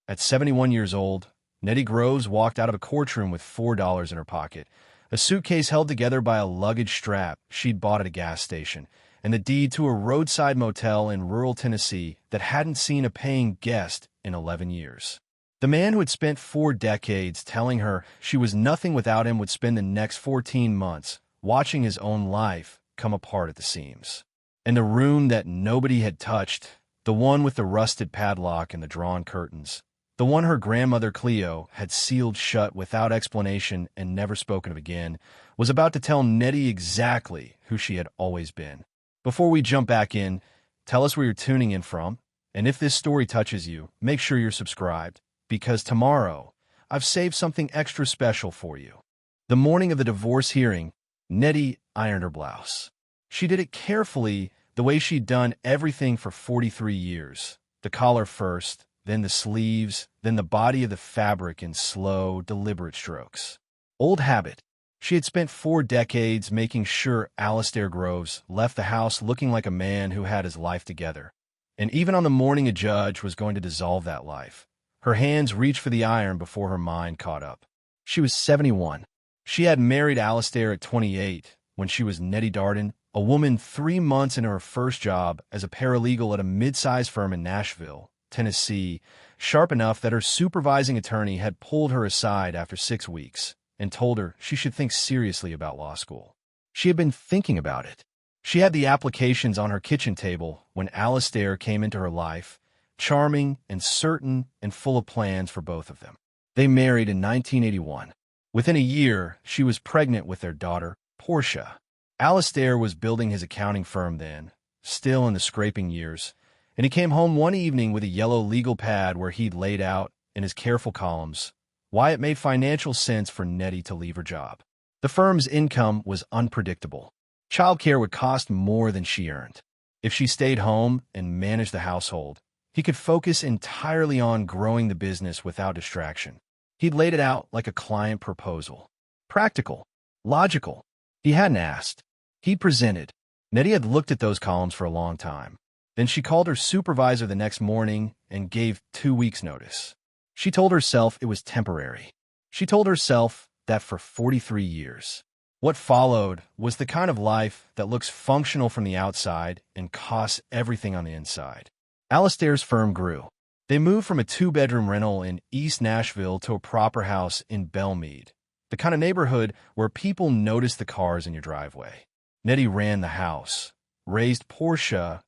At 71 years old, Nettie Groves walked out of a courtroom with $4 in her pocket, a suitcase held together by a luggage strap she'd bought at a gas station, and the deed to a roadside motel in rural Tennessee that hadn't seen a paying guest in 11 years. The man who had spent 4 decades telling her she was nothing without him would spend the next 14 months watching his own life come apart at the seams. And the room that nobody had touched, the one with the rusted padlock and the drawn curtains, the one her grandmother Cleo had sealed shut without explanation and never spoken of again, was about to tell Nettie exactly who she had always been. Before we jump back in, tell us where you're tuning in from, and if this story touches you, make sure you're subscribed, because tomorrow, I've saved something extra special for you. The morning of the divorce hearing, Nettie ironed her blouse. She did it carefully, the way she'd done everything for 43 years. The collar first, then the sleeves, then the body of the fabric in slow, deliberate strokes. Old habit. She had spent 4 decades making sure Alistair Groves left the house looking like a man who had his life together. And even on the morning a judge was going to dissolve that life, her hands reached for the iron before her mind caught up. She was 71. She had married Alistair at 28 when she was Nettie Darden, a woman 3 months into her first job as a paralegal at a mid-sized firm in Nashville, Tennessee, sharp enough that her supervising attorney had pulled her aside after 6 weeks and told her she should think seriously about law school. She had been thinking about it. She had the applications on her kitchen table when Alistair came into her life, charming and certain and full of plans for both of them. They married in 1981. Within a year, she was pregnant with their daughter, Portia. Alistair was building his accounting firm then, still in the scraping years, and he came home one evening with a yellow legal pad where he'd laid out, in his careful columns, why it made financial sense for Nettie to leave her job. The firm's income was unpredictable. Childcare would cost more than she earned. If she stayed home and managed the household, he could focus entirely on growing the business without distraction. He'd laid it out like a client proposal. Practical. Logical. He hadn't asked. He'd presented. Nettie had looked at those columns for a long time. Then she called her supervisor the next morning and gave 2 weeks' notice. She told herself it was temporary. She told herself that for 43 years. What followed was the kind of life that looks functional from the outside and costs everything on the inside. Alistair's firm grew. They moved from a 2-bedroom rental in East Nashville to a proper house in Belmead, the kind of neighborhood where people notice the cars in your driveway. Nettie ran the house, raised Portia,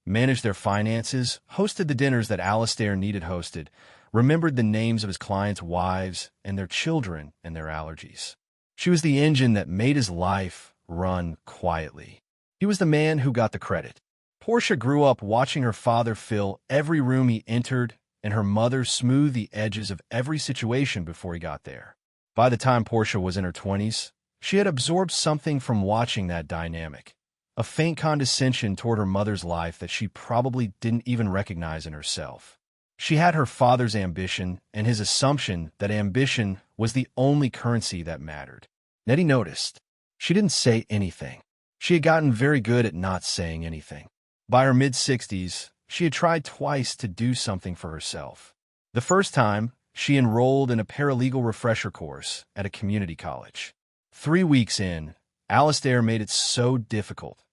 managed their finances, hosted the dinners that Alistair needed hosted, remembered the names of his clients' wives and their children and their allergies. She was the engine that made his life run quietly. He was the man who got the credit. Portia grew up watching her father fill every room he entered and her mother smooth the edges of every situation before he got there. By the time Portia was in her 20s, she had absorbed something from watching that dynamic, a faint condescension toward her mother's life that she probably didn't even recognize in herself. She had her father's ambition and his assumption that ambition was the only currency that mattered. Nettie noticed. She didn't say anything. She had gotten very good at not saying anything. By her mid-60s, she had tried twice to do something for herself. The first time, she enrolled in a paralegal refresher course at a community college. 3 weeks in, Alistair made it so difficult.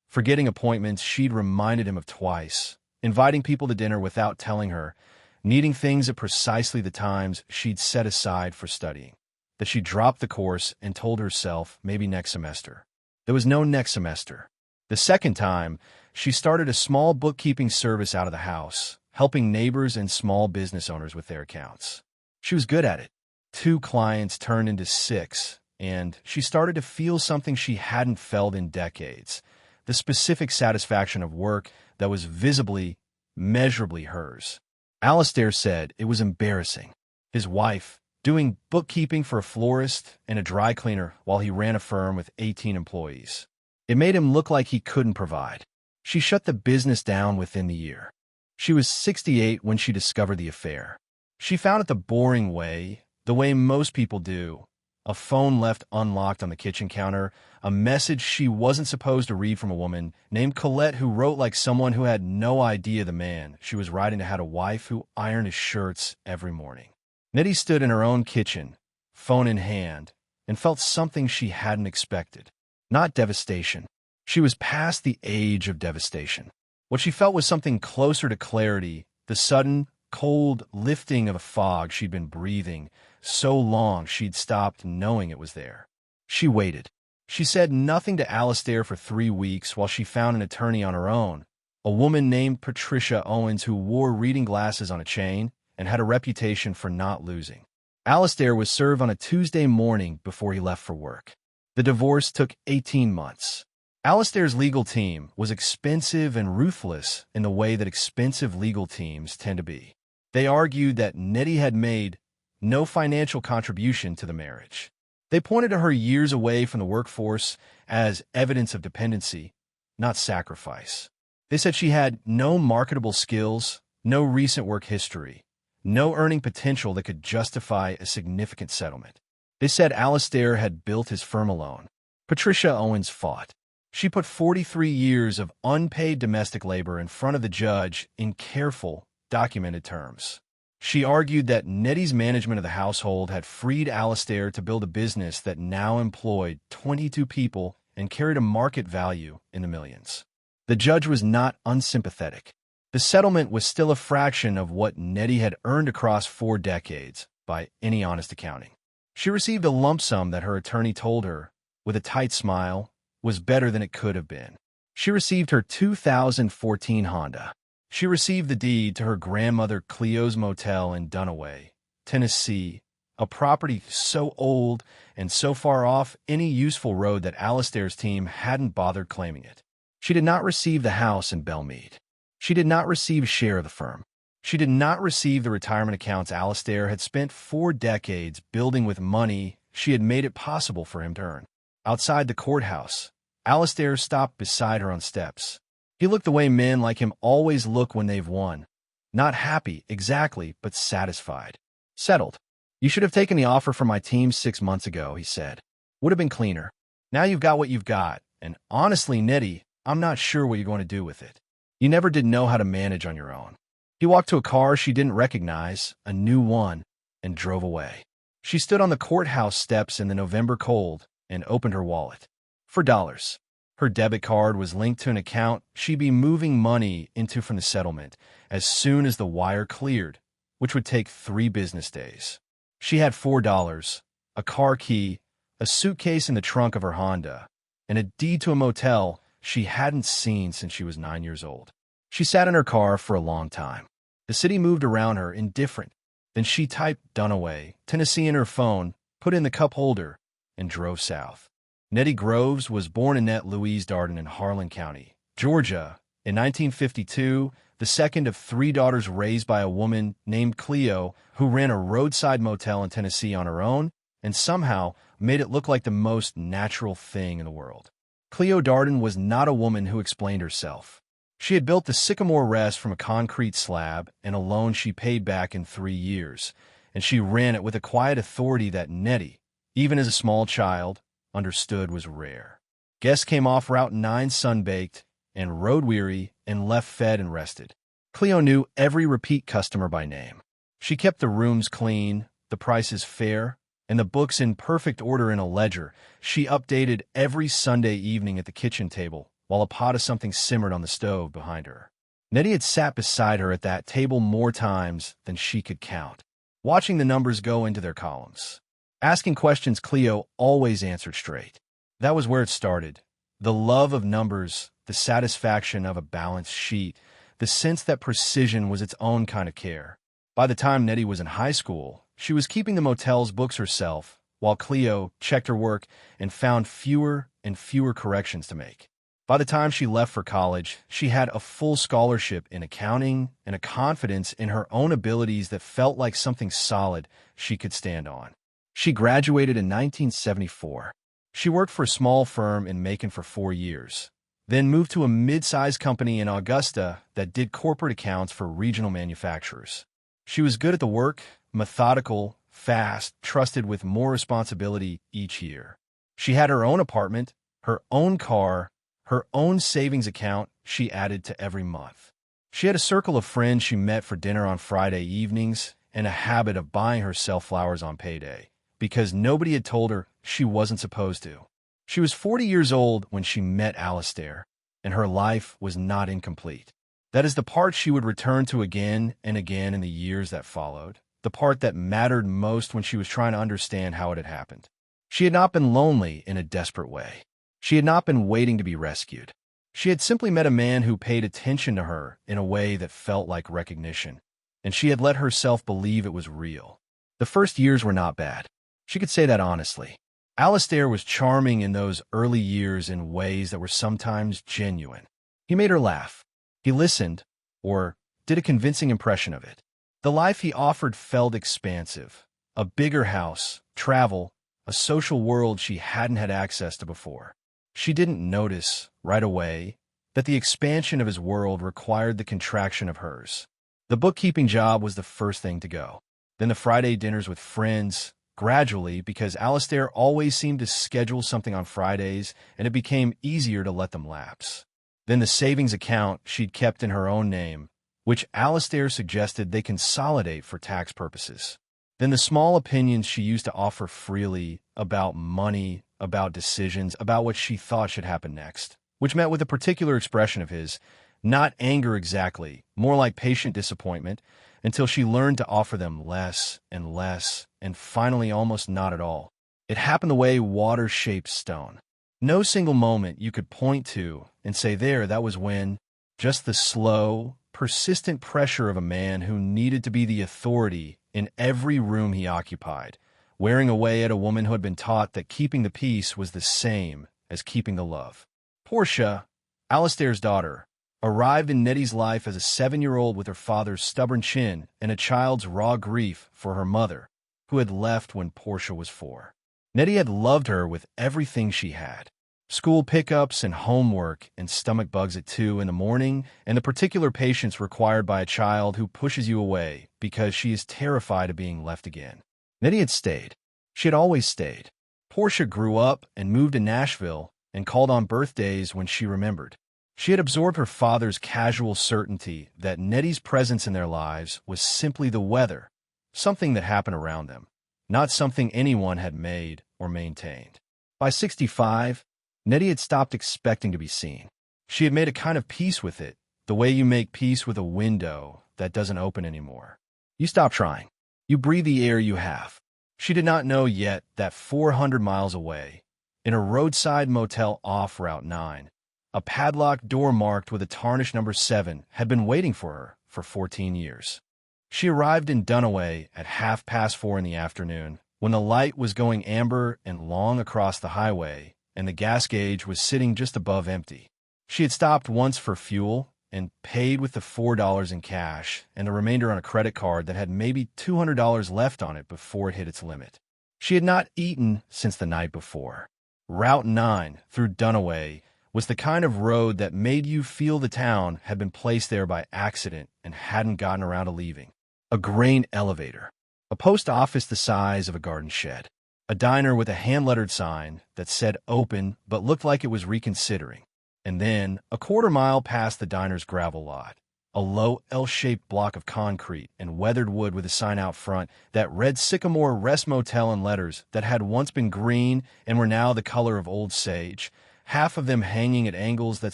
Forgetting appointments she'd reminded him of twice, inviting people to dinner without telling her, needing things at precisely the times she'd set aside for studying, that she dropped the course and told herself maybe next semester. There was no next semester. The second time, she started a small bookkeeping service out of the house, helping neighbors and small business owners with their accounts. She was good at it. 2 clients turned into 6, and she started to feel something she hadn't felt in decades, the specific satisfaction of work that was visibly, measurably hers. Alistair said it was embarrassing. His wife, doing bookkeeping for a florist and a dry cleaner while he ran a firm with 18 employees. It made him look like he couldn't provide. She shut the business down within the year. She was 68 when she discovered the affair. She found it the boring way, the way most people do, a phone left unlocked on the kitchen counter, a message she wasn't supposed to read from a woman named Colette who wrote like someone who had no idea the man she was writing to had a wife who ironed his shirts every morning. Nettie stood in her own kitchen, phone in hand, and felt something she hadn't expected. Not devastation. She was past the age of devastation. What she felt was something closer to clarity, the sudden, cold lifting of a fog she'd been breathing so long she'd stopped knowing it was there. She waited. She said nothing to Alistair for 3 weeks while she found an attorney on her own, a woman named Patricia Owens who wore reading glasses on a chain and had a reputation for not losing. Alistair was served on a Tuesday morning before he left for work. The divorce took 18 months. Alistair's legal team was expensive and ruthless in the way that expensive legal teams tend to be. They argued that Nettie had made no financial contribution to the marriage. They pointed to her years away from the workforce as evidence of dependency, not sacrifice. They said she had no marketable skills, no recent work history, no earning potential that could justify a significant settlement. They said Alistair had built his firm alone. Patricia Owens fought. She put 43 years of unpaid domestic labor in front of the judge in careful, documented terms. She argued that Nettie's management of the household had freed Alistair to build a business that now employed 22 people and carried a market value in the millions. The judge was not unsympathetic. The settlement was still a fraction of what Nettie had earned across 4 decades, by any honest accounting. She received a lump sum that her attorney told her, with a tight smile, was better than it could have been. She received her 2014 Honda. She received the deed to her grandmother Cleo's motel in Dunaway, Tennessee, a property so old and so far off any useful road that Alistair's team hadn't bothered claiming it. She did not receive the house in Belmead. She did not receive a share of the firm. She did not receive the retirement accounts Alistair had spent 4 decades building with money she had made it possible for him to earn. Outside the courthouse, Alistair stopped beside her on steps. He looked the way men like him always look when they've won. Not happy, exactly, but satisfied. Settled. You should have taken the offer from my team 6 months ago, he said. Would have been cleaner. Now you've got what you've got, and honestly, Nettie, I'm not sure what you're going to do with it. You never did know how to manage on your own. He walked to a car she didn't recognize, a new one, and drove away. She stood on the courthouse steps in the November cold and opened her wallet. For dollars. Her debit card was linked to an account she'd be moving money into from the settlement as soon as the wire cleared, which would take 3 business days. She had $4, a car key, a suitcase in the trunk of her Honda, and a deed to a motel she hadn't seen since she was 9 years old. She sat in her car for a long time. The city moved around her, indifferent. Then she typed Dunaway, Tennessee in her phone, put in the cup holder, and drove south. Nettie Groves was born Annette Louise Darden in Harlan County, Georgia, in 1952, the second of 3 daughters raised by a woman named Cleo who ran a roadside motel in Tennessee on her own and somehow made it look like the most natural thing in the world. Cleo Darden was not a woman who explained herself. She had built the Sycamore Rest from a concrete slab and a loan she paid back in 3 years, and she ran it with a quiet authority that Nettie, even as a small child, understood was rare. Guests came off Route 9 sunbaked and road-weary and left fed and rested. Cleo knew every repeat customer by name. She kept the rooms clean, the prices fair, and the books in perfect order in a ledger. She updated every Sunday evening at the kitchen table while a pot of something simmered on the stove behind her. Nettie had sat beside her at that table more times than she could count, watching the numbers go into their columns. Asking questions, Cleo always answered straight. That was where it started. The love of numbers, the satisfaction of a balanced sheet, the sense that precision was its own kind of care. By the time Nettie was in high school, she was keeping the motel's books herself, while Cleo checked her work and found fewer and fewer corrections to make. By the time she left for college, she had a full scholarship in accounting and a confidence in her own abilities that felt like something solid she could stand on. She graduated in 1974. She worked for a small firm in Macon for 4 years, then moved to a mid-sized company in Augusta that did corporate accounts for regional manufacturers. She was good at the work, methodical, fast, trusted with more responsibility each year. She had her own apartment, her own car, her own savings account she added to every month. She had a circle of friends she met for dinner on Friday evenings and a habit of buying herself flowers on payday because nobody had told her she wasn't supposed to. She was 40 years old when she met Alistair, and her life was not incomplete. That is the part she would return to again and again in the years that followed, the part that mattered most when she was trying to understand how it had happened. She had not been lonely in a desperate way. She had not been waiting to be rescued. She had simply met a man who paid attention to her in a way that felt like recognition, and she had let herself believe it was real. The first years were not bad. She could say that honestly. Alistair was charming in those early years in ways that were sometimes genuine. He made her laugh. He listened, or did a convincing impression of it. The life he offered felt expansive. A bigger house, travel, a social world she hadn't had access to before. She didn't notice, right away, that the expansion of his world required the contraction of hers. The bookkeeping job was the first thing to go. Then the Friday dinners with friends, gradually, because Alistair always seemed to schedule something on Fridays, and it became easier to let them lapse. Then the savings account she'd kept in her own name, which Alistair suggested they consolidate for tax purposes. Then the small opinions she used to offer freely about money, about decisions, about what she thought should happen next, which met with a particular expression of his, not anger exactly, more like patient disappointment, until she learned to offer them less, and finally almost not at all. It happened the way water shapes stone. No single moment you could point to and say, there, that was when. Just the slow, persistent pressure of a man who needed to be the authority in every room he occupied, wearing away at a woman who had been taught that keeping the peace was the same as keeping the love. Portia, Alistair's daughter, arrived in Nettie's life as a 7-year-old with her father's stubborn chin and a child's raw grief for her mother, who had left when Portia was 4. Nettie had loved her with everything she had. School pickups and homework and stomach bugs at 2 in the morning, and the particular patience required by a child who pushes you away because she is terrified of being left again. Nettie had stayed. She had always stayed. Portia grew up and moved to Nashville and called on birthdays when she remembered. She had absorbed her father's casual certainty that Nettie's presence in their lives was simply the weather, something that happened around them, not something anyone had made or maintained. By 65, Nettie had stopped expecting to be seen. She had made a kind of peace with it, the way you make peace with a window that doesn't open anymore. You stop trying. You breathe the air you have. She did not know yet that 400 miles away, in a roadside motel off Route 9, a padlocked door marked with a tarnished number 7 had been waiting for her for 14 years. She arrived in Dunaway at 4:30 in the afternoon, when the light was going amber and long across the highway, and the gas gauge was sitting just above empty. She had stopped once for fuel and paid with the $4 in cash and the remainder on a credit card that had maybe $200 left on it before it hit its limit. She had not eaten since the night before. Route 9 through Dunaway was the kind of road that made you feel the town had been placed there by accident and hadn't gotten around to leaving. A grain elevator, a post office the size of a garden shed, a diner with a hand-lettered sign that said open but looked like it was reconsidering, and then, a quarter mile past the diner's gravel lot, a low L-shaped block of concrete and weathered wood with a sign out front that read Sycamore Rest Motel in letters that had once been green and were now the color of old sage, half of them hanging at angles that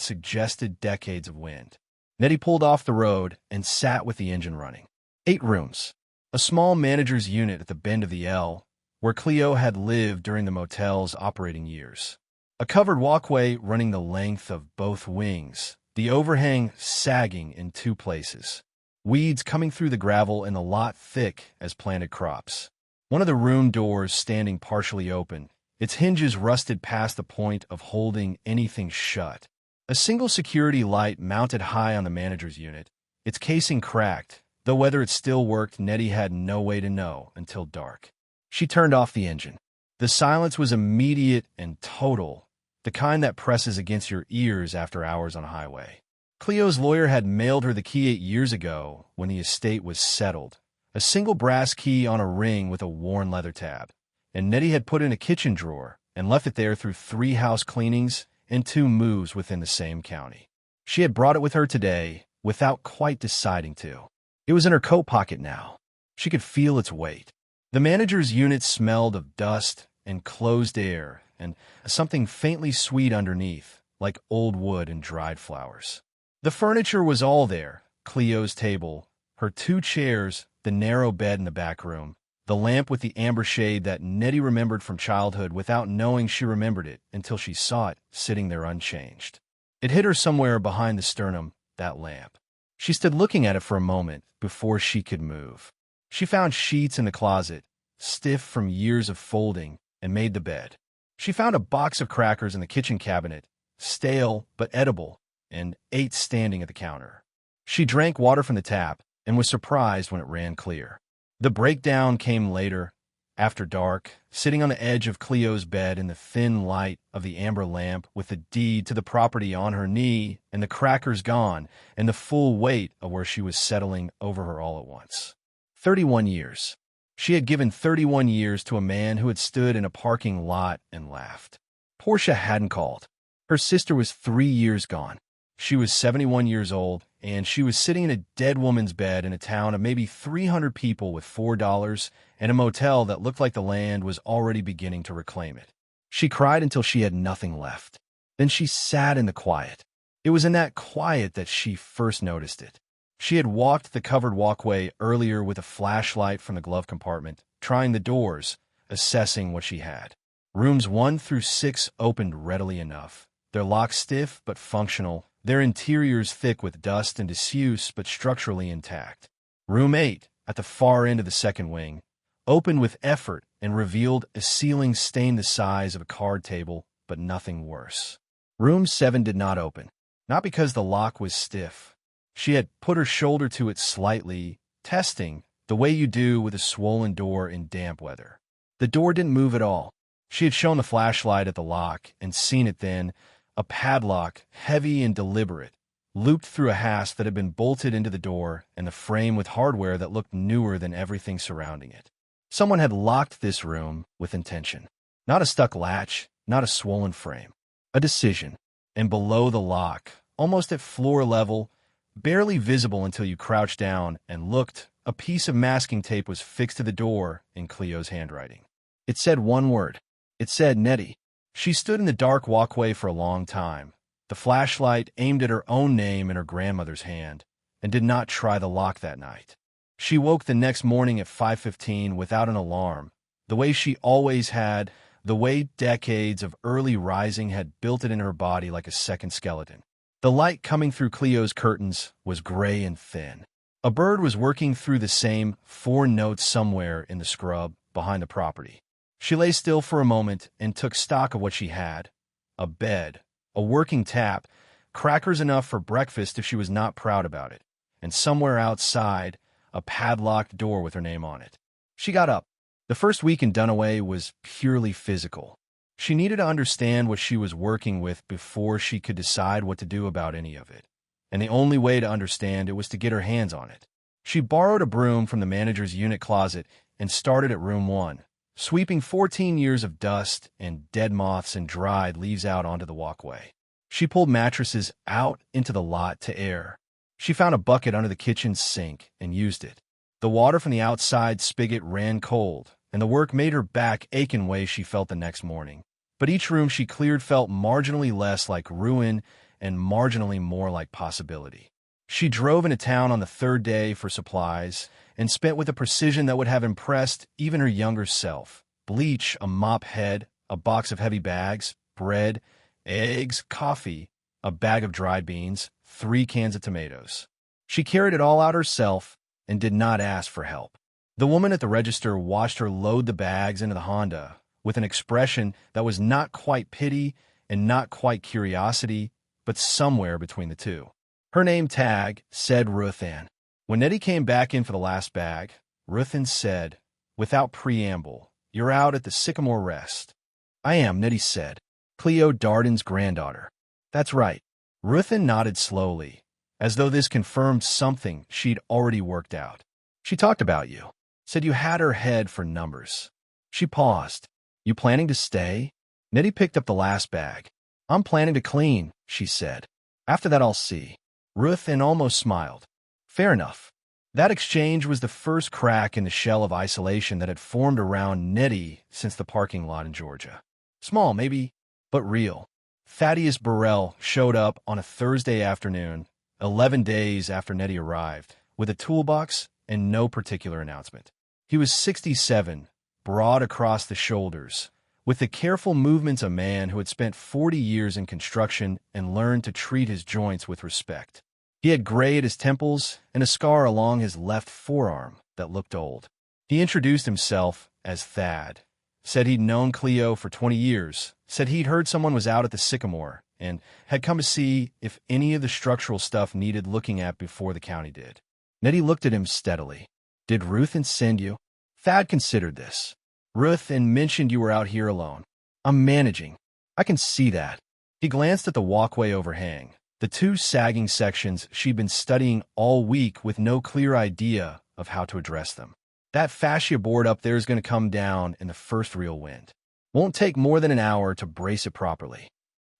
suggested decades of wind. Nettie pulled off the road and sat with the engine running. 8 rooms, a small manager's unit at the bend of the L, where Cleo had lived during the motel's operating years. A covered walkway running the length of both wings, the overhang sagging in 2 places. Weeds coming through the gravel and the lot thick as planted crops. One of the room doors standing partially open, its hinges rusted past the point of holding anything shut. A single security light mounted high on the manager's unit, its casing cracked, though whether it still worked Nettie had no way to know until dark. She turned off the engine. The silence was immediate and total, the kind that presses against your ears after hours on a highway. Cleo's lawyer had mailed her the key 8 years ago when the estate was settled, a single brass key on a ring with a worn leather tab, and Nettie had put in a kitchen drawer and left it there through 3 house cleanings and 2 moves within the same county. She had brought it with her today without quite deciding to. It was in her coat pocket now. She could feel its weight. The manager's unit smelled of dust and closed air and something faintly sweet underneath, like old wood and dried flowers. The furniture was all there: Cleo's table, her 2 chairs, the narrow bed in the back room, the lamp with the amber shade that Nettie remembered from childhood without knowing she remembered it until she saw it sitting there unchanged. It hit her somewhere behind the sternum, that lamp. She stood looking at it for a moment before she could move. She found sheets in the closet, stiff from years of folding, and made the bed. She found a box of crackers in the kitchen cabinet, stale but edible, and 8 standing at the counter. She drank water from the tap and was surprised when it ran clear. The breakdown came later, after dark, sitting on the edge of Cleo's bed in the thin light of the amber lamp with the deed to the property on her knee and the crackers gone and the full weight of where she was settling over her all at once. 31 years. She had given 31 years to a man who had stood in a parking lot and laughed. Portia hadn't called. Her sister was 3 years gone. She was 71 years old, and she was sitting in a dead woman's bed in a town of maybe 300 people with $4 and a motel that looked like the land was already beginning to reclaim it. She cried until she had nothing left. Then she sat in the quiet. It was in that quiet that she first noticed it. She had walked the covered walkway earlier with a flashlight from the glove compartment, trying the doors, assessing what she had. Rooms 1 through 6 opened readily enough, their locks stiff but functional, their interiors thick with dust and disuse but structurally intact. Room 8, at the far end of the second wing, opened with effort and revealed a ceiling stained the size of a card table, but nothing worse. Room 7 did not open, not because the lock was stiff. She had put her shoulder to it slightly, testing, the way you do with a swollen door in damp weather. The door didn't move at all. She had shown the flashlight at the lock and seen it then, a padlock, heavy and deliberate, looped through a hasp that had been bolted into the door and the frame with hardware that looked newer than everything surrounding it. Someone had locked this room with intention. Not a stuck latch, not a swollen frame. A decision. And below the lock, almost at floor level, barely visible until you crouched down and looked, a piece of masking tape was fixed to the door in Cleo's handwriting. It said one word. It said Nettie. She stood in the dark walkway for a long time, the flashlight aimed at her own name in her grandmother's hand, and did not try the lock that night. She woke the next morning at 5:15 without an alarm, the way she always had, the way decades of early rising had built it in her body like a second skeleton. The light coming through Cleo's curtains was gray and thin. A bird was working through the same 4 notes somewhere in the scrub behind the property. She lay still for a moment and took stock of what she had: a bed, a working tap, crackers enough for breakfast if she was not proud about it, and somewhere outside, a padlocked door with her name on it. She got up. The first week in Dunaway was purely physical. She needed to understand what she was working with before she could decide what to do about any of it, and the only way to understand it was to get her hands on it. She borrowed a broom from the manager's unit closet and started at room 1. Sweeping 14 years of dust and dead moths and dried leaves out onto the walkway. She pulled mattresses out into the lot to air. She found a bucket under the kitchen sink and used it. The water from the outside spigot ran cold, and the work made her back ache in ways she felt the next morning. But each room she cleared felt marginally less like ruin and marginally more like possibility. She drove into town on the 3rd day for supplies and spent with a precision that would have impressed even her younger self. Bleach, a mop head, a box of heavy bags, bread, eggs, coffee, a bag of dried beans, 3 cans of tomatoes. She carried it all out herself and did not ask for help. The woman at the register watched her load the bags into the Honda with an expression that was not quite pity and not quite curiosity, but somewhere between the two. Her name tag said Ruth Ann. When Nettie came back in for the last bag, Ruth said, without preamble, "You're out at the Sycamore Rest." "I am," Nettie said. "Cleo Darden's granddaughter." "That's right." Ruth nodded slowly, as though this confirmed something she'd already worked out. She talked about you. Said you had her head for numbers. She paused. You planning to stay? Nettie picked up the last bag. I'm planning to clean, she said. After that I'll see. Ruth almost smiled. Fair enough. That exchange was the first crack in the shell of isolation that had formed around Nettie since the parking lot in Georgia. Small, maybe, but real. Thaddeus Burrell showed up on a Thursday afternoon, 11 days after Nettie arrived, with a toolbox and no particular announcement. He was 67, broad across the shoulders, with the careful movements of a man who had spent 40 years in construction and learned to treat his joints with respect. He had gray at his temples and a scar along his left forearm that looked old. He introduced himself as Thad, said he'd known Cleo for 20 years, said he'd heard someone was out at the Sycamore, and had come to see if any of the structural stuff needed looking at before the county did. Nettie looked at him steadily. Did Ruth send you? Thad considered this. Ruth mentioned you were out here alone. I'm managing. I can see that. He glanced at the walkway overhang, the two sagging sections she'd been studying all week with no clear idea of how to address them. That fascia board up there is going to come down in the first real wind. Won't take more than an hour to brace it properly.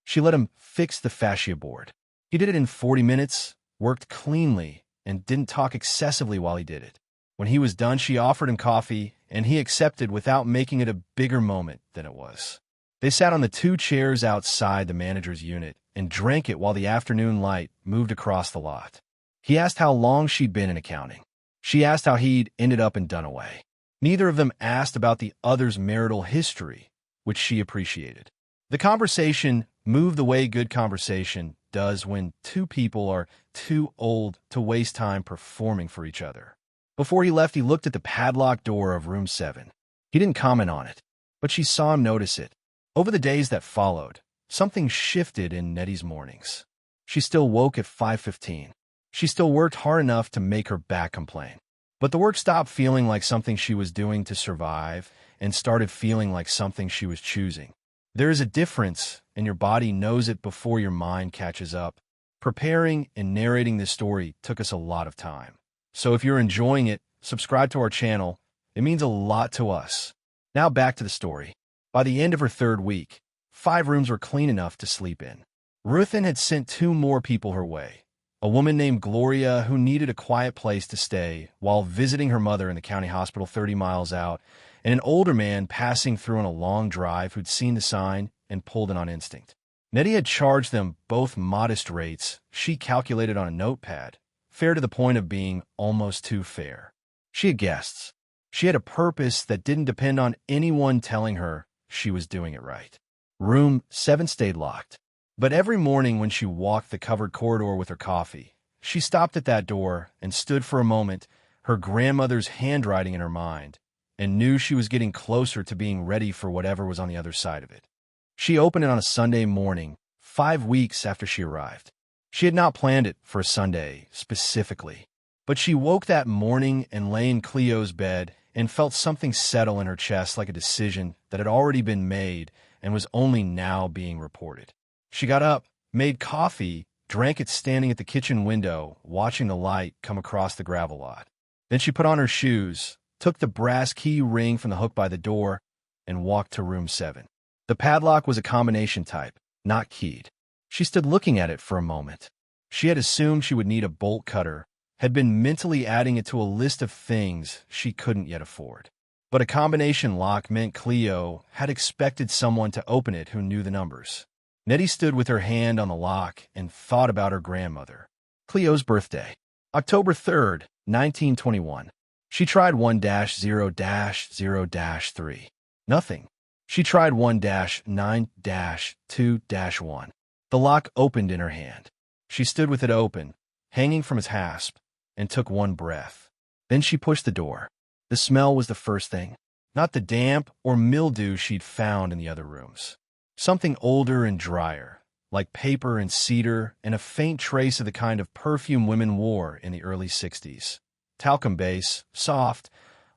She let him fix the fascia board. He did it in 40 minutes, worked cleanly, and didn't talk excessively while he did it. When he was done, she offered him coffee, and he accepted without making it a bigger moment than it was. They sat on the two chairs outside the manager's unit and drank it while the afternoon light moved across the lot. He asked how long she'd been in accounting. She asked how he'd ended up in Dunaway. Neither of them asked about the other's marital history, which she appreciated. The conversation moved the way good conversation does when two people are too old to waste time performing for each other. Before he left, he looked at the padlocked door of room 7. He didn't comment on it, but she saw him notice it. Over the days that followed, something shifted in Nettie's mornings. She still woke at 5:15. She still worked hard enough to make her back complain. But the work stopped feeling like something she was doing to survive and started feeling like something she was choosing. There is a difference, and your body knows it before your mind catches up. Preparing and narrating this story took us a lot of time. So if you're enjoying it, subscribe to our channel. It means a lot to us. Now back to the story. By the end of her 3rd week, 5 rooms were clean enough to sleep in. Ruthin had sent 2 more people her way. A woman named Gloria who needed a quiet place to stay while visiting her mother in the county hospital 30 miles out, and an older man passing through on a long drive who'd seen the sign and pulled it on instinct. Nettie had charged them both modest rates she calculated on a notepad, fair to the point of being almost too fair. She had guests. She had a purpose that didn't depend on anyone telling her she was doing it right. Room 7 stayed locked. But every morning when she walked the covered corridor with her coffee, she stopped at that door and stood for a moment, her grandmother's handwriting in her mind, and knew she was getting closer to being ready for whatever was on the other side of it. She opened it on a Sunday morning, 5 weeks after she arrived. She had not planned it for a Sunday, specifically. But she woke that morning and lay in Cleo's bed and felt something settle in her chest like a decision that had already been made and was only now being reported. She got up, made coffee, drank it standing at the kitchen window, watching the light come across the gravel lot. Then she put on her shoes, took the brass key ring from the hook by the door, and walked to room 7. The padlock was a combination type, not keyed. She stood looking at it for a moment. She had assumed she would need a bolt cutter, had been mentally adding it to a list of things she couldn't yet afford. But a combination lock meant Cleo had expected someone to open it who knew the numbers. Nettie stood with her hand on the lock and thought about her grandmother. Cleo's birthday, October 3rd, 1921. She tried 1-0-0-3. Nothing. She tried 1-9-2-1. The lock opened in her hand. She stood with it open, hanging from its hasp, and took one breath. Then she pushed the door. The smell was the first thing, not the damp or mildew she'd found in the other rooms. Something older and drier, like paper and cedar, and a faint trace of the kind of perfume women wore in the early 60s. Talcum base, soft,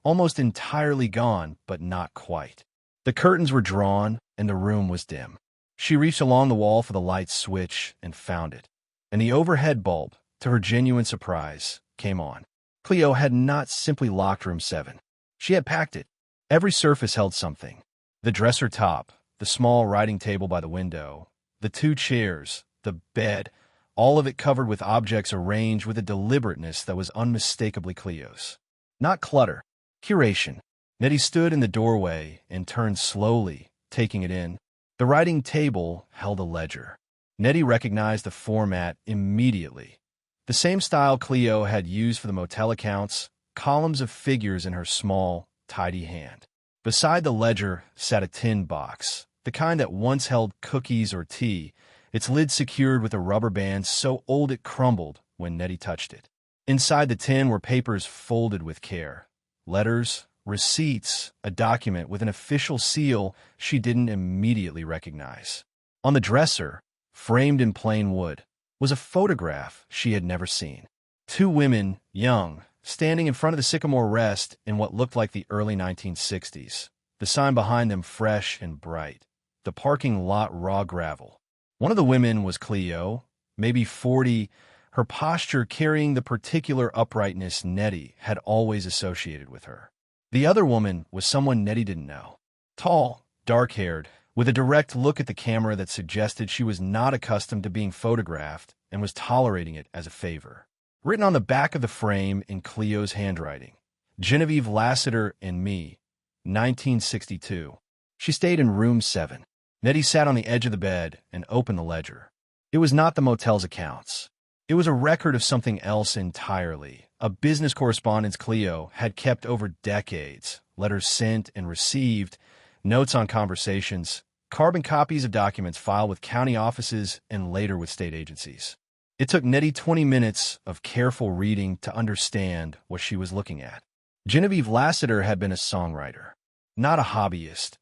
almost entirely gone, but not quite. The curtains were drawn, and the room was dim. She reached along the wall for the light switch and found it. And the overhead bulb, to her genuine surprise, came on. Cleo had not simply locked room 7. She had packed it. Every surface held something. The dresser top, the small writing table by the window, the 2 chairs, the bed, all of it covered with objects arranged with a deliberateness that was unmistakably Cleo's. Not clutter, curation. Nettie stood in the doorway and turned slowly, taking it in. The writing table held a ledger. Nettie recognized the format immediately. The same style Cleo had used for the motel accounts, columns of figures in her small, tidy hand. Beside the ledger sat a tin box, the kind that once held cookies or tea, its lid secured with a rubber band so old it crumbled when Nettie touched it. Inside the tin were papers folded with care. Letters, receipts, a document with an official seal she didn't immediately recognize. On the dresser, framed in plain wood, was a photograph she had never seen. 2 women, young, standing in front of the Sycamore Rest in what looked like the early 1960s. The sign behind them fresh and bright. The parking lot raw gravel. One of the women was Cleo, maybe 40, her posture carrying the particular uprightness Nettie had always associated with her. The other woman was someone Nettie didn't know. Tall, dark-haired, with a direct look at the camera that suggested she was not accustomed to being photographed and was tolerating it as a favor. Written on the back of the frame in Cleo's handwriting, Genevieve Lassiter and me, 1962. She stayed in room 7. Nettie sat on the edge of the bed and opened the ledger. It was not the motel's accounts. It was a record of something else entirely, a business correspondence Cleo had kept over decades, letters sent and received, notes on conversations, carbon copies of documents filed with county offices and later with state agencies. It took Nettie 20 minutes of careful reading to understand what she was looking at. Genevieve Lassiter had been a songwriter, not a hobbyist.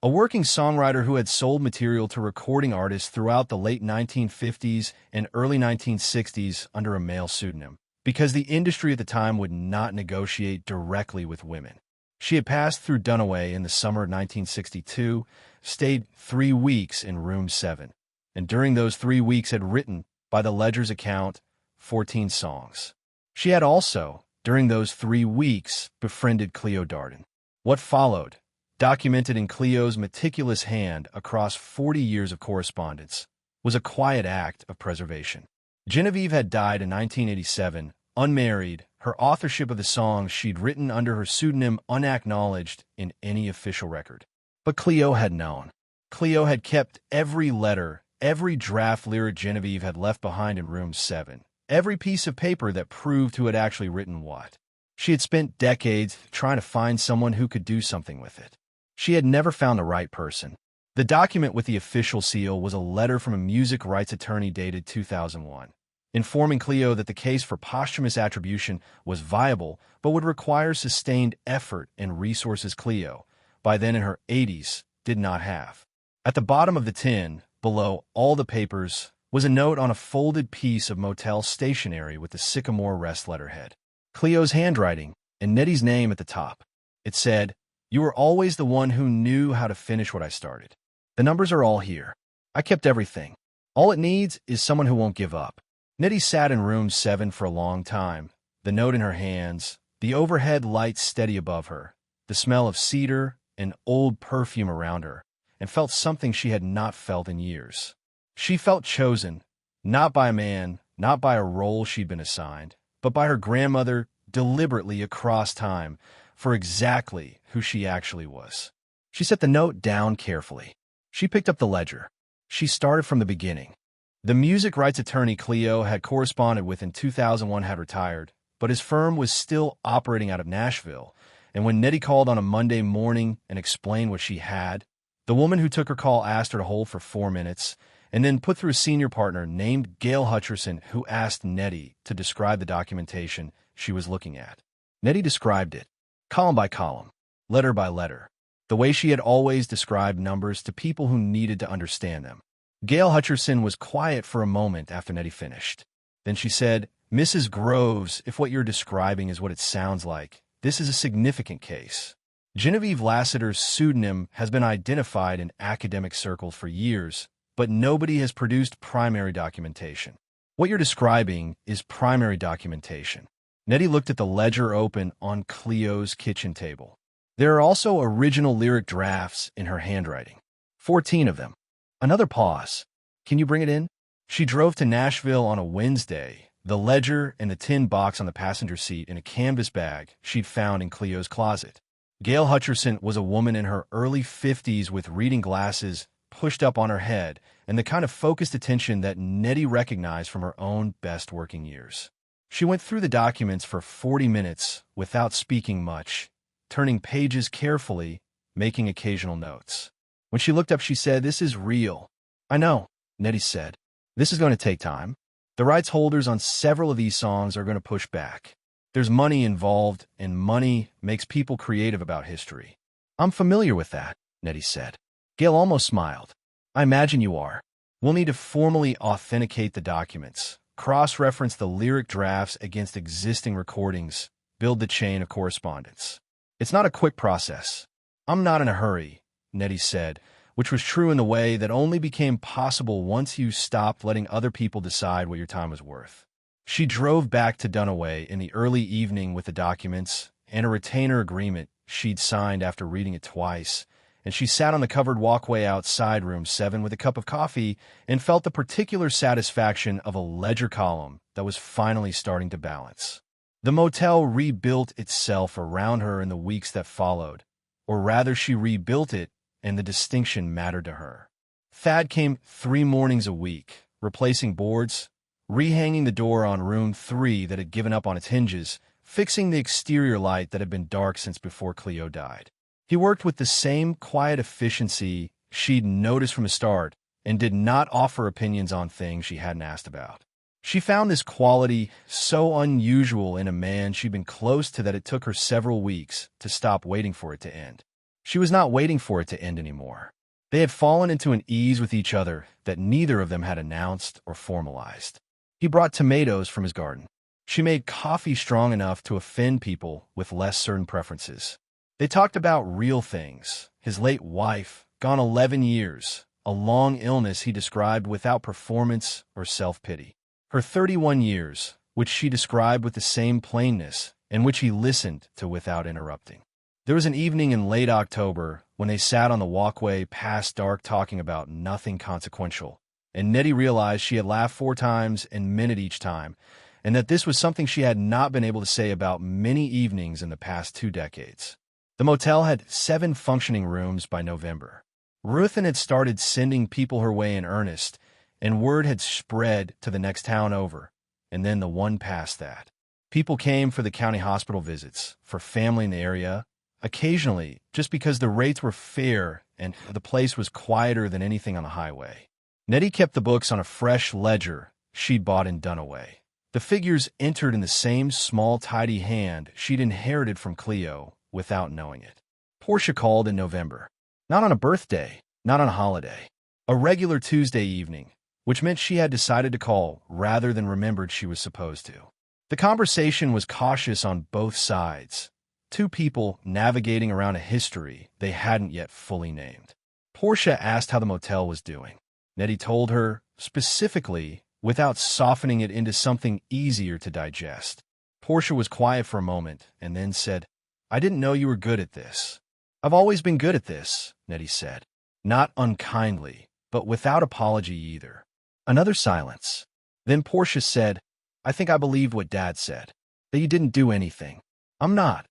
A working songwriter who had sold material to recording artists throughout the late 1950s and early 1960s under a male pseudonym, because the industry at the time would not negotiate directly with women. She had passed through Dunaway in the summer of 1962, stayed 3 weeks in room 7, and during those 3 weeks had written, by the ledger's account, 14 songs. She had also, during those 3 weeks, befriended Cleo Darden. What followed, documented in Cleo's meticulous hand across 40 years of correspondence, was a quiet act of preservation. Genevieve had died in 1987, unmarried, her authorship of the songs she'd written under her pseudonym unacknowledged in any official record. But Cleo had known. Cleo had kept every letter, every draft lyric Genevieve had left behind in room 7, every piece of paper that proved who had actually written what. She had spent decades trying to find someone who could do something with it. She had never found the right person. The document with the official seal was a letter from a music rights attorney dated 2001, informing Cleo that the case for posthumous attribution was viable but would require sustained effort and resources Cleo, by then in her 80s, did not have. At the bottom of the tin, below all the papers, was a note on a folded piece of motel stationery with the Sycamore Rest letterhead. Cleo's handwriting and Nettie's name at the top. It said, "You were always the one who knew how to finish what I started. The numbers are all here. I kept everything. All it needs is someone who won't give up." Nettie sat in room 7 for a long time, the note in her hands, the overhead lights steady above her, the smell of cedar and old perfume around her, and felt something she had not felt in years. She felt chosen, not by a man, not by a role she'd been assigned, but by her grandmother deliberately across time, for exactly who she actually was. She set the note down carefully. She picked up the ledger. She started from the beginning. The music rights attorney Cleo had corresponded with in 2001 had retired, but his firm was still operating out of Nashville, and when Nettie called on a Monday morning and explained what she had, the woman who took her call asked her to hold for 4 minutes, and then put through a senior partner named Gail Hutcherson, who asked Nettie to describe the documentation she was looking at. Nettie described it, column by column, letter by letter, the way she had always described numbers to people who needed to understand them. Gail Hutcherson was quiet for a moment after Nettie finished. Then she said, "Mrs. Groves, if what you're describing is what it sounds like, this is a significant case. Genevieve Lassiter's pseudonym has been identified in academic circles for years, but nobody has produced primary documentation. What you're describing is primary documentation." Nettie looked at the ledger open on Cleo's kitchen table. There are also original lyric drafts in her handwriting. 14 of them. Another pause. Can you bring it in? She drove to Nashville on a Wednesday, the ledger and the tin box on the passenger seat in a canvas bag she'd found in Cleo's closet. Gail Hutcherson was a woman in her early 50s with reading glasses pushed up on her head and the kind of focused attention that Nettie recognized from her own best working years. She went through the documents for 40 minutes without speaking much, turning pages carefully, making occasional notes. When she looked up, she said, "This is real." "I know," Nettie said. "This is going to take time. The rights holders on several of these songs are going to push back. There's money involved, and money makes people creative about history." "I'm familiar with that," Nettie said. Gail almost smiled. "I imagine you are. We'll need to formally authenticate the documents, cross-reference the lyric drafts against existing recordings, build the chain of correspondence. It's not a quick process." "I'm not in a hurry," Nettie said, which was true in the way that only became possible once you stopped letting other people decide what your time was worth. She drove back to Dunaway in the early evening with the documents and a retainer agreement she'd signed after reading it twice, and she sat on the covered walkway outside room 7 with a cup of coffee and felt the particular satisfaction of a ledger column that was finally starting to balance. The motel rebuilt itself around her in the weeks that followed, or rather she rebuilt it, and the distinction mattered to her. Thad came 3 mornings a week, replacing boards, rehanging the door on room 3 that had given up on its hinges, fixing the exterior light that had been dark since before Cleo died. He worked with the same quiet efficiency she'd noticed from the start and did not offer opinions on things she hadn't asked about. She found this quality so unusual in a man she'd been close to that it took her several weeks to stop waiting for it to end. She was not waiting for it to end anymore. They had fallen into an ease with each other that neither of them had announced or formalized. He brought tomatoes from his garden. She made coffee strong enough to offend people with less certain preferences. They talked about real things, his late wife, gone 11 years, a long illness he described without performance or self-pity. Her 31 years, which she described with the same plainness, and which he listened to without interrupting. There was an evening in late October when they sat on the walkway past dark talking about nothing consequential, and Nettie realized she had laughed 4 times and meant it each time, and that this was something she had not been able to say about many evenings in the past 2 decades. The motel had 7 functioning rooms by November. Ruthin had started sending people her way in earnest, and word had spread to the next town over, and then the one past that. People came for the county hospital visits, for family in the area, occasionally just because the rates were fair and the place was quieter than anything on the highway. Nettie kept the books on a fresh ledger she'd bought in Dunaway. The figures entered in the same small, tidy hand she'd inherited from Cleo without knowing it. Portia called in November. Not on a birthday, not on a holiday. A regular Tuesday evening, which meant she had decided to call rather than remembered she was supposed to. The conversation was cautious on both sides. 2 people navigating around a history they hadn't yet fully named. Portia asked how the motel was doing. Nettie told her, specifically, without softening it into something easier to digest. Portia was quiet for a moment and then said, "I didn't know you were good at this." "I've always been good at this," Nettie said. Not unkindly, but without apology either. Another silence. Then Portia said, "I think I believed what Dad said, that you didn't do anything. I'm not.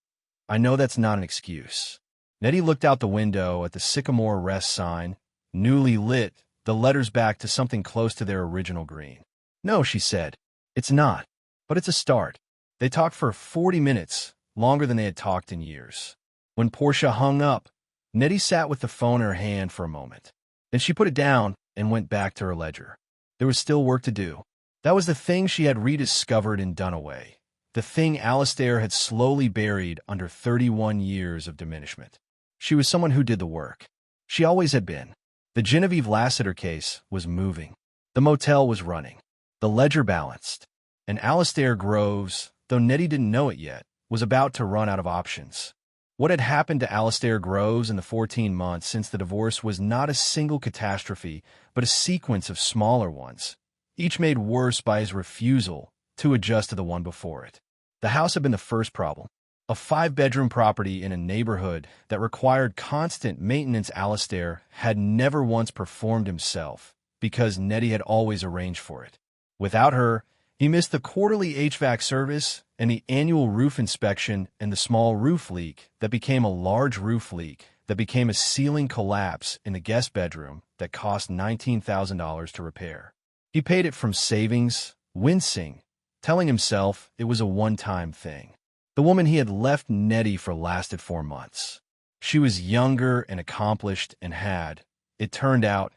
I know that's not an excuse." Nettie looked out the window at the Sycamore Rest sign, newly lit, the letters back to something close to their original green. "No," she said, "it's not, but it's a start." They talked for 40 minutes, longer than they had talked in years. When Portia hung up, Nettie sat with the phone in her hand for a moment. Then she put it down and went back to her ledger. There was still work to do. That was the thing she had rediscovered in Dunaway, the thing Alistair had slowly buried under 31 years of diminishment. She was someone who did the work. She always had been. The Genevieve Lassiter case was moving. The motel was running. The ledger balanced. And Alistair Groves, though Nettie didn't know it yet, was about to run out of options. What had happened to Alistair Groves in the 14 months since the divorce was not a single catastrophe, but a sequence of smaller ones, each made worse by his refusal to adjust to the one before it. The house had been the first problem. A 5-bedroom property in a neighborhood that required constant maintenance. Alistair had never once performed himself because Nettie had always arranged for it. Without her, he missed the quarterly HVAC service and the annual roof inspection and the small roof leak that became a large roof leak that became a ceiling collapse in the guest bedroom that cost $19,000 to repair. He paid it from savings, wincing, telling himself it was a one-time thing. The woman he had left Nettie for lasted 4 months. She was younger and accomplished and had, it turned out,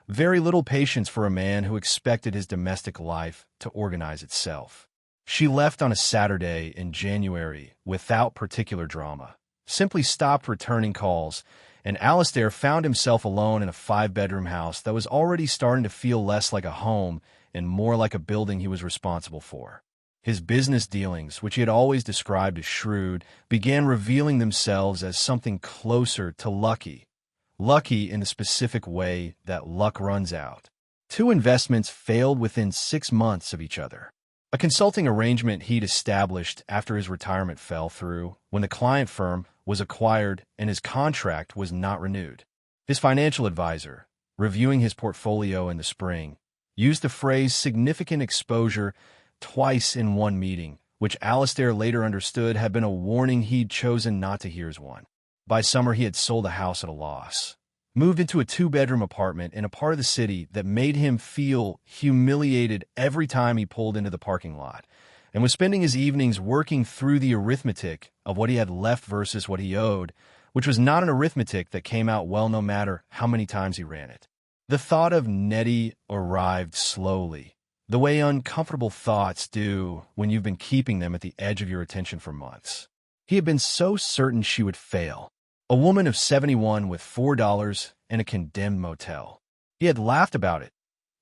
very little patience for a man who expected his domestic life to organize itself. She left on a Saturday in January without particular drama, simply stopped returning calls, and Alistair found himself alone in a 5-bedroom house that was already starting to feel less like a home and more like a building he was responsible for. His business dealings, which he had always described as shrewd, began revealing themselves as something closer to lucky. Lucky in the specific way that luck runs out. 2 investments failed within 6 months of each other. A consulting arrangement he'd established after his retirement fell through when the client firm was acquired and his contract was not renewed. His financial advisor, reviewing his portfolio in the spring, used the phrase significant exposure twice in one meeting, which Alistair later understood had been a warning he'd chosen not to hear as one. By summer, he had sold the house at a loss, moved into a 2-bedroom apartment in a part of the city that made him feel humiliated every time he pulled into the parking lot, and was spending his evenings working through the arithmetic of what he had left versus what he owed, which was not an arithmetic that came out well no matter how many times he ran it. The thought of Nettie arrived slowly, the way uncomfortable thoughts do when you've been keeping them at the edge of your attention for months. He had been so certain she would fail. A woman of 71 with $4 and a condemned motel. He had laughed about it,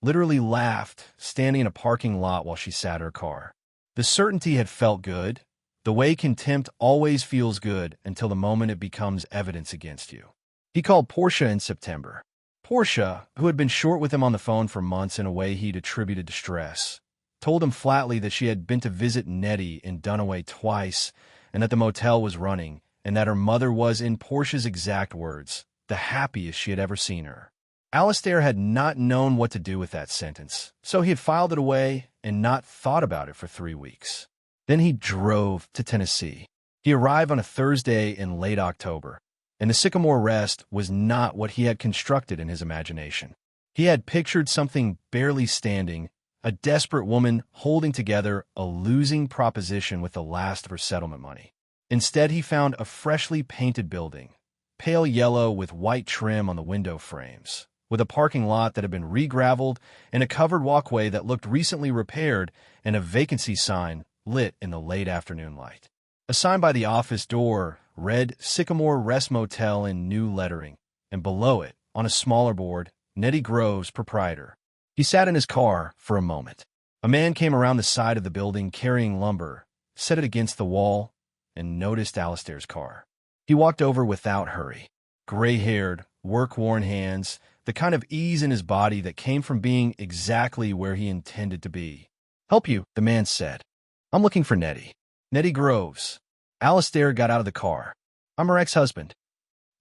literally laughed, standing in a parking lot while she sat her car. The certainty had felt good, the way contempt always feels good until the moment it becomes evidence against you. He called Portia in September. Portia, who had been short with him on the phone for months in a way he'd attributed to stress, told him flatly that she had been to visit Nettie in Dunaway twice and that the motel was running, and that her mother was, in Portia's exact words, the happiest she had ever seen her. Alistair had not known what to do with that sentence, so he had filed it away and not thought about it for 3 weeks. Then he drove to Tennessee. He arrived on a Thursday in late October, and the Sycamore Rest was not what he had constructed in his imagination. He had pictured something barely standing, a desperate woman holding together a losing proposition with the last of her settlement money. Instead, he found a freshly painted building, pale yellow with white trim on the window frames, with a parking lot that had been re-graveled and a covered walkway that looked recently repaired and a vacancy sign lit in the late afternoon light. A sign by the office door read Sycamore Rest Motel in new lettering, and below it, on a smaller board, Nettie Groves, proprietor. He sat in his car for a moment. A man came around the side of the building carrying lumber, set it against the wall, and noticed Alistair's car. He walked over without hurry. Gray-haired, work-worn hands, the kind of ease in his body that came from being exactly where he intended to be. "Help you," the man said. "I'm looking for Nettie." "Nettie Groves." Alistair got out of the car. "I'm her ex-husband."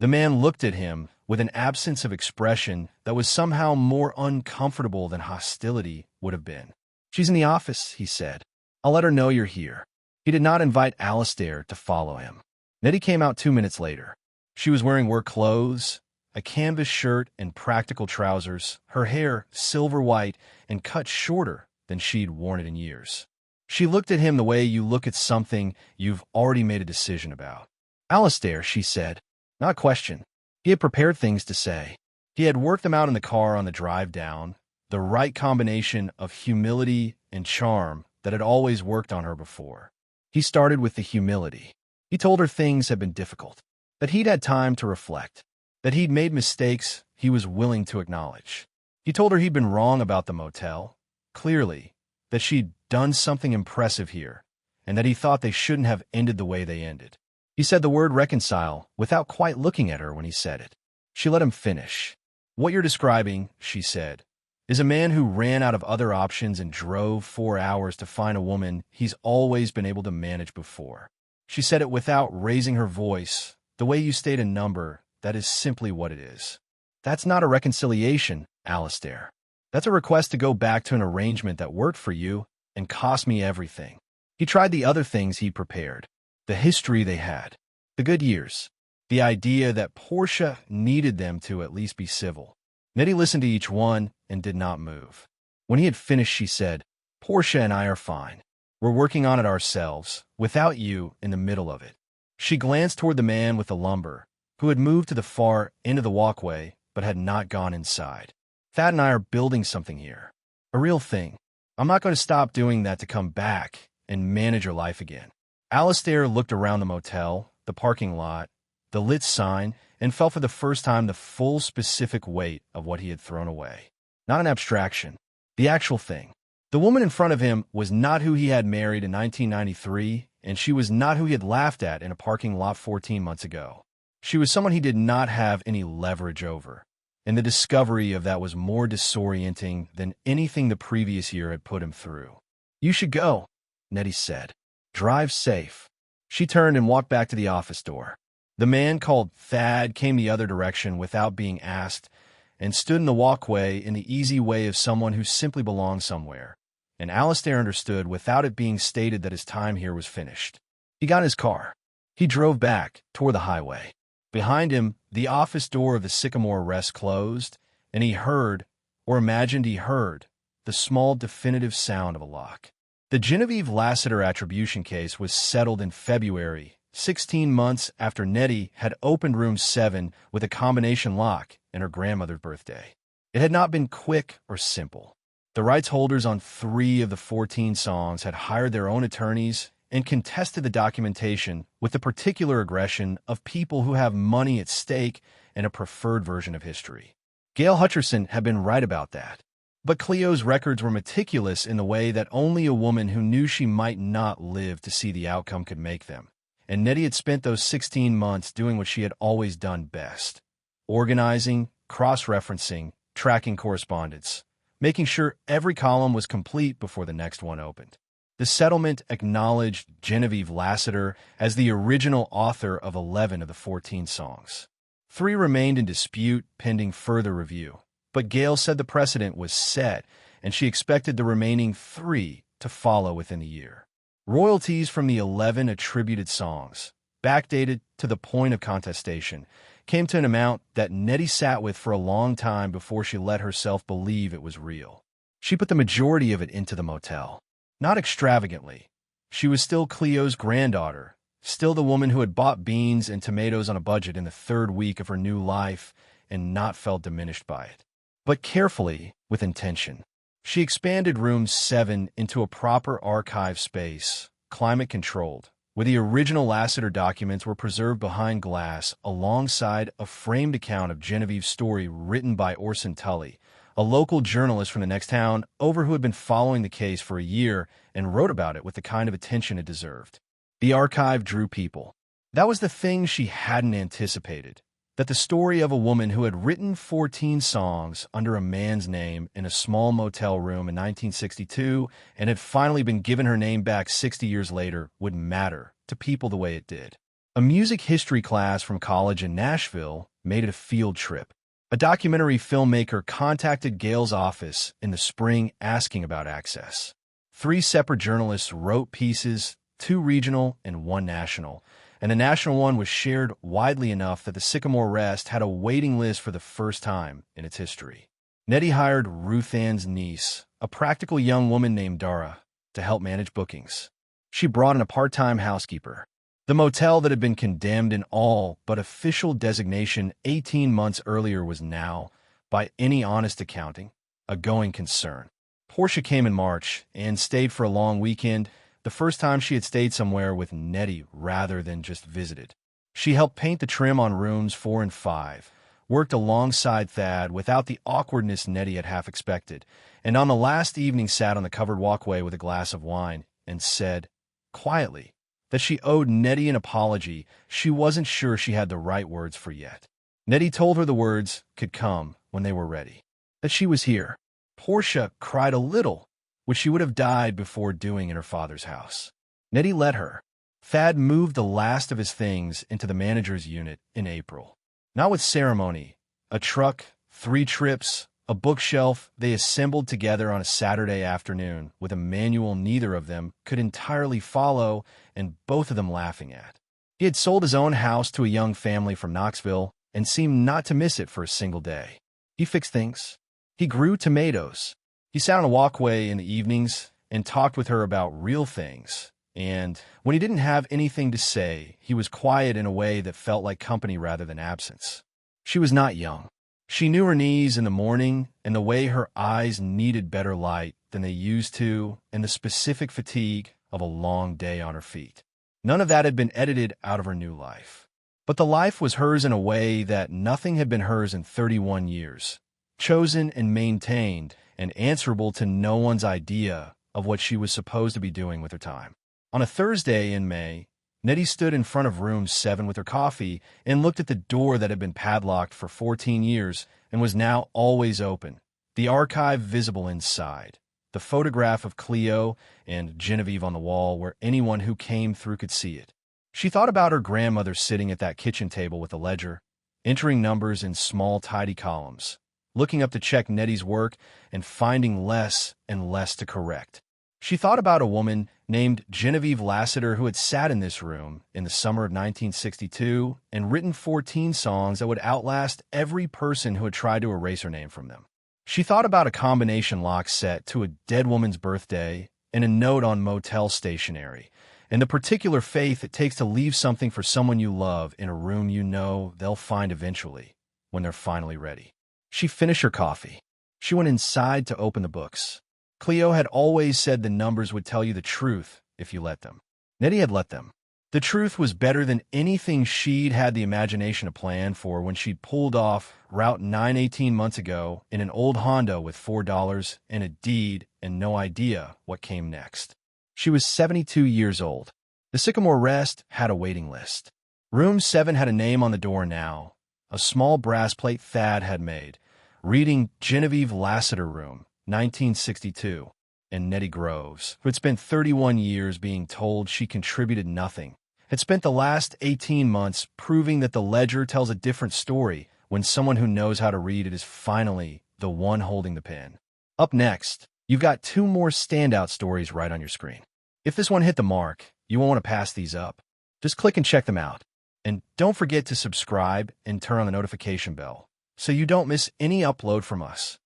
The man looked at him with an absence of expression that was somehow more uncomfortable than hostility would have been. "She's in the office," he said. "I'll let her know you're here." He did not invite Alistair to follow him. Nettie came out 2 minutes later. She was wearing work clothes, a canvas shirt and practical trousers, her hair silver white and cut shorter than she'd worn it in years. She looked at him the way you look at something you've already made a decision about. "Alistair," she said, not question. He had prepared things to say. He had worked them out in the car on the drive down, the right combination of humility and charm that had always worked on her before. He started with the humility. He told her things had been difficult, that he'd had time to reflect, that he'd made mistakes he was willing to acknowledge. He told her he'd been wrong about the motel, clearly, that she'd done something impressive here, and that he thought they shouldn't have ended the way they ended. He said the word reconcile without quite looking at her when he said it. She let him finish. "What you're describing," she said, is a man who ran out of other options and drove 4 hours to find a woman he's always been able to manage before. She said it without raising her voice, the way you state a number. That is simply what it is. That's not a reconciliation, Alistair. That's a request to go back to an arrangement that worked for you and cost me everything. He tried the other things he'd prepared, the history they had, the good years, the idea that Portia needed them to at least be civil. Nettie listened to each one and did not move. When he had finished, she said, "Portia and I are fine. We're working on it ourselves, without you in the middle of it." She glanced toward the man with the lumber, who had moved to the far end of the walkway but had not gone inside. "Thad and I are building something here. A real thing. I'm not going to stop doing that to come back and manage your life again." Alistair looked around the motel, the parking lot, the lit sign, and felt for the first time the full specific weight of what he had thrown away. Not an abstraction. The actual thing. The woman in front of him was not who he had married in 1993, and she was not who he had laughed at in a parking lot 14 months ago. She was someone he did not have any leverage over, and the discovery of that was more disorienting than anything the previous year had put him through. "You should go," Nettie said. "Drive safe." She turned and walked back to the office door. The man called Thad came the other direction without being asked and stood in the walkway in the easy way of someone who simply belonged somewhere, and Alistair understood without it being stated that his time here was finished. He got in his car. He drove back toward the highway. Behind him, the office door of the Sycamore Rest closed, and he heard, or imagined he heard, the small definitive sound of a lock. The Genevieve Lassiter attribution case was settled in February, 16 months after Nettie had opened room 7 with a combination lock and her grandmother's birthday. It had not been quick or simple. The rights holders on 3 of the 14 songs had hired their own attorneys and contested the documentation with the particular aggression of people who have money at stake and a preferred version of history. Gail Hutcherson had been right about that. But Cleo's records were meticulous in the way that only a woman who knew she might not live to see the outcome could make them. And Nettie had spent those 16 months doing what she had always done best: organizing, cross-referencing, tracking correspondence, making sure every column was complete before the next one opened. The settlement acknowledged Genevieve Lassiter as the original author of 11 of the 14 songs. 3 remained in dispute pending further review, but Gail said the precedent was set, and she expected the remaining 3 to follow within the year. Royalties from the 11 attributed songs, backdated to the point of contestation, came to an amount that Nettie sat with for a long time before she let herself believe it was real. She put the majority of it into the motel. Not extravagantly. She was still Cleo's granddaughter, still the woman who had bought beans and tomatoes on a budget in the 3rd week of her new life and not felt diminished by it. But carefully, with intention. She expanded room 7 into a proper archive space, climate-controlled, where the original Lassiter documents were preserved behind glass alongside a framed account of Genevieve's story written by Orson Tully, a local journalist from the next town over who had been following the case for a year and wrote about it with the kind of attention it deserved. The archive drew people. That was the thing she hadn't anticipated, that the story of a woman who had written 14 songs under a man's name in a small motel room in 1962 and had finally been given her name back 60 years later would matter to people the way it did. A music history class from college in Nashville made it a field trip. A documentary filmmaker contacted Gail's office in the spring asking about access. 3 separate journalists wrote pieces, 2 regional and 1 national, and the national one was shared widely enough that the Sycamore Rest had a waiting list for the first time in its history. Nettie hired Ruth Ann's niece, a practical young woman named Dara, to help manage bookings. She brought in a part-time housekeeper. The motel that had been condemned in all but official designation 18 months earlier was now, by any honest accounting, a going concern. Portia came in March and stayed for a long weekend, the first time she had stayed somewhere with Nettie rather than just visited. She helped paint the trim on rooms 4 and 5, worked alongside Thad without the awkwardness Nettie had half expected, and on the last evening sat on the covered walkway with a glass of wine and said, quietly, that she owed Nettie an apology she wasn't sure she had the right words for yet. Nettie told her the words could come when they were ready, that she was here. Portia cried a little, which she would have died before doing in her father's house. Nettie let her. Thad moved the last of his things into the manager's unit in April. Not with ceremony. A truck, 3 trips, a bookshelf they assembled together on a Saturday afternoon with a manual neither of them could entirely follow and both of them laughing at. He had sold his own house to a young family from Knoxville and seemed not to miss it for a single day. He fixed things. He grew tomatoes. He sat on a walkway in the evenings and talked with her about real things. And when he didn't have anything to say, he was quiet in a way that felt like company rather than absence. She was not young. She knew her knees in the morning and the way her eyes needed better light than they used to and the specific fatigue of a long day on her feet. None of that had been edited out of her new life. But the life was hers in a way that nothing had been hers in 31 years, chosen and maintained and answerable to no one's idea of what she was supposed to be doing with her time. On a Thursday in May, Nettie stood in front of room 7 with her coffee and looked at the door that had been padlocked for 14 years and was now always open, the archive visible inside, the photograph of Cleo and Genevieve on the wall where anyone who came through could see it. She thought about her grandmother sitting at that kitchen table with a ledger, entering numbers in small, tidy columns, looking up to check Nettie's work and finding less and less to correct. She thought about a woman named Genevieve Lassiter who had sat in this room in the summer of 1962 and written 14 songs that would outlast every person who had tried to erase her name from them. She thought about a combination lock set to a dead woman's birthday and a note on motel stationery, and the particular faith it takes to leave something for someone you love in a room you know they'll find eventually when they're finally ready. She finished her coffee. She went inside to open the books. Cleo had always said the numbers would tell you the truth if you let them. Nettie had let them. The truth was better than anything she'd had the imagination to plan for when she'd pulled off Route 918 months ago in an old Honda with $4 and a deed and no idea what came next. She was 72 years old. The Sycamore Rest had a waiting list. Room 7 had a name on the door now, a small brass plate Thad had made, reading Genevieve Lassiter Room, 1962, and Nettie Groves, who had spent 31 years being told she contributed nothing, had spent the last 18 months proving that the ledger tells a different story when someone who knows how to read it is finally the one holding the pen. Up next, you've got 2 more standout stories right on your screen. If this one hit the mark, you won't want to pass these up. Just click and check them out. And don't forget to subscribe and turn on the notification bell so you don't miss any upload from us.